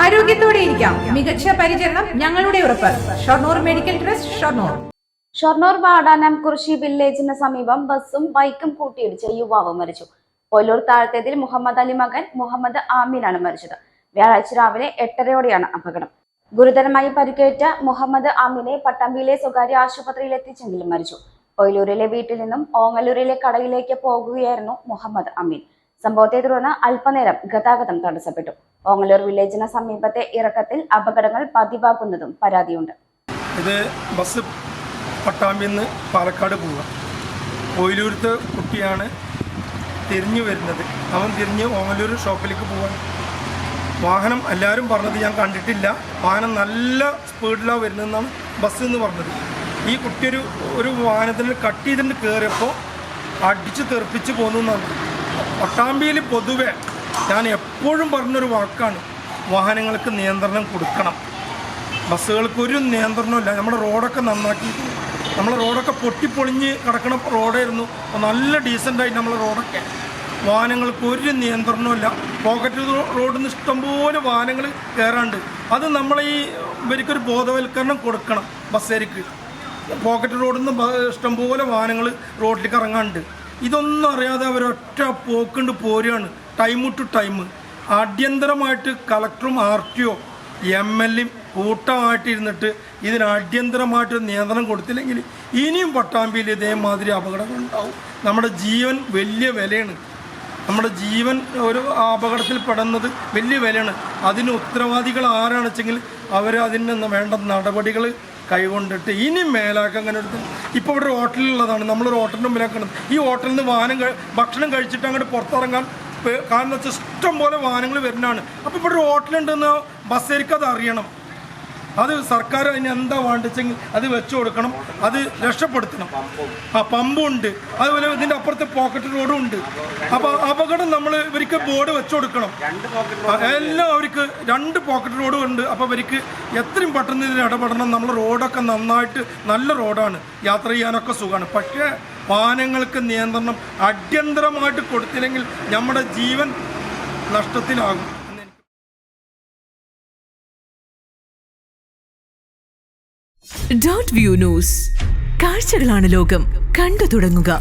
ആരോഗ്യത്തോടെ ഇരിക്കാം. മികച്ച പരിചരണം ഞങ്ങളുടെ ഉറപ്പ്. Shoranur medical trust, Shoranur. ഷൊർണൂർ വാടാനാംകുറിശി വില്ലേജിന് സമീപം ബസ്സും ബൈക്കും കൂട്ടിയിടിച്ച് യുവാവ് മരിച്ചു. പൊല്ലൂർ താഴത്തേതിൽ മുഹമ്മദ് അലി മകൻ മുഹമ്മദ് ആമിനാണ് മരിച്ചത്. വ്യാഴാഴ്ച രാവിലെ 8:30-ഓടെയാണ് അപകടം. ഗുരുതരമായി പരിക്കേറ്റ മുഹമ്മദ് ആമിനെ പട്ടാമ്പിയിലെ സ്വകാര്യ ആശുപത്രിയിൽ എത്തിച്ചെങ്കിലും മരിച്ചു. പൊയിലൂരിലെ വീട്ടിൽ നിന്നും ഓങ്ങല്ലൂരിലെ കടയിലേക്ക് പോകുകയായിരുന്നു മുഹമ്മദ് അമീൻ. സംഭവത്തെ തുടർന്ന് അല്പനേരം ഗതാഗതം തടസ്സപ്പെട്ടു. ഓങ്ങല്ലൂർ വില്ലേജിന് സമീപത്തെ ഇറക്കത്തിൽ അപകടങ്ങൾ പതിവാകുന്നതും പരാതിയുണ്ട്. ഇത് ബസ് പട്ടാമ്പിയിൽ നിന്ന് പാലക്കാട് പോവുക. പൊയിലൂരത്തെ കുട്ടിയാണ് തിരിഞ്ഞു വരുന്നത്. അവൻ തിരിഞ്ഞ് ഓങ്ങല്ലൂർ ഷോപ്പിലേക്ക് പോവാൻ വാഹനം എല്ലാവരും പറഞ്ഞത് ഞാൻ കണ്ടിട്ടില്ല. വാഹനം നല്ല സ്പീഡിലാണ് വരുന്നതെന്നാണ് ബസ് എന്ന് പറഞ്ഞത്. ഈ കുട്ടി ഒരു വാഹനത്തിൽ കട്ട് ചെയ്തിട്ട് കയറിയപ്പോൾ അടിച്ച് തെറിപ്പിച്ച് പോകുന്നു എന്നാണ്. പട്ടാമ്പിയിൽ പൊതുവെ ഞാൻ എപ്പോഴും പറഞ്ഞൊരു വാക്കാണ്, വാഹനങ്ങൾക്ക് നിയന്ത്രണം കൊടുക്കണം. ബസ്സുകൾക്ക് ഒരു നിയന്ത്രണമില്ല. നമ്മുടെ റോഡൊക്കെ നന്നാക്കി, നമ്മളെ റോഡൊക്കെ പൊട്ടിപ്പൊളിഞ്ഞ് കിടക്കണ റോഡായിരുന്നു. നല്ല ഡീസൻ്റായിട്ട് നമ്മളെ റോഡൊക്കെ. വാഹനങ്ങൾക്ക് ഒരു നിയന്ത്രണമില്ല. പോക്കറ്റ് റോഡിൽ നിന്ന് ഇഷ്ടംപോലെ വാഹനങ്ങൾ കയറാണ്ട്. അത് നമ്മളെ ഇവർക്കൊരു ബോധവൽക്കരണം കൊടുക്കണം. ബസ്സുകാർക്ക് പോക്കറ്റ് റോഡിൽ നിന്ന് ഇഷ്ടംപോലെ വാഹനങ്ങൾ റോഡിലേക്ക് ഇറങ്ങാണ്ട്. ഇതൊന്നും അറിയാതെ അവരൊറ്റ പോക്കുണ്ട് പോരുകയാണ്, ടൈം ടു ടൈം. അടിയന്തരമായിട്ട് കളക്ടറും RTO MLA കൂട്ടമായിട്ടിരുന്നിട്ട് ഇതിന് അടിയന്തരമായിട്ട് നിയന്ത്രണം കൊടുത്തില്ലെങ്കിൽ ഇനിയും പട്ടാമ്പിയിൽ ഇതേമാതിരി അപകടങ്ങൾ ഉണ്ടാവും. നമ്മുടെ ജീവൻ വലിയ വിലയാണ്. നമ്മുടെ ജീവൻ ഒരു അപകടത്തിൽ പെടുന്നത് വലിയ വിലയാണ്. അതിന് ഉത്തരവാദികൾ ആരാണെന്ന് വെച്ചെങ്കിൽ അവർ അതിന് വേണ്ട നടപടികൾ കൈകൊണ്ടിട്ട് ഇനി മേലാക്കാൻ അങ്ങനെ എടുത്ത്. ഇപ്പോൾ ഇവിടെ ഹോട്ടലിലുള്ളതാണ്, നമ്മളൊരു ഹോട്ടലിൻ്റെ മുമ്പിലാക്കണം. ഈ ഹോട്ടലിൽ നിന്ന് ഭക്ഷണം കഴിച്ചിട്ട് അങ്ങോട്ട് പുറത്തിറങ്ങാൻ കാരണം വെച്ചാൽ ഇഷ്ടം പോലെ വാഹനങ്ങൾ വരുന്നതാണ്. അപ്പോൾ ഇവിടെ ഒരു ഹോട്ടലുണ്ടെന്ന് ബസ്സുകാർക്ക് അത് അറിയണം. അത് സർക്കാർ അതിന് എന്താ വേണ്ടിച്ചെങ്കിൽ അത് വെച്ചു കൊടുക്കണം, അത് രക്ഷപ്പെടുത്തണം. പമ്പുണ്ട്, അതുപോലെ ഇതിൻ്റെ അപ്പുറത്തെ പോക്കറ്റ് റോഡും ഉണ്ട്. അപ്പോൾ അപകടം നമ്മൾ ഇവർക്ക് ബോർഡ് വെച്ചു കൊടുക്കണം. എല്ലാം അവർക്ക് 2 പോക്കറ്റ് റോഡും ഉണ്ട്. അപ്പോൾ ഇവർക്ക് എത്രയും പെട്ടെന്ന് ഇതിൽ ഇടപെടണം. നമ്മൾ റോഡൊക്കെ നന്നായിട്ട് നല്ല റോഡാണ്, യാത്ര ചെയ്യാനൊക്കെ സുഖമാണ്. പക്ഷേ വാഹനങ്ങൾക്ക് നിയന്ത്രണം അടിയന്തരമായിട്ട് കൊടുത്തില്ലെങ്കിൽ നമ്മുടെ ജീവൻ നഷ്ടത്തിലാകും. .view ന്യൂസ്, കാഴ്ചകളാണ് ലോകം, കണ്ടു തുടങ്ങുക.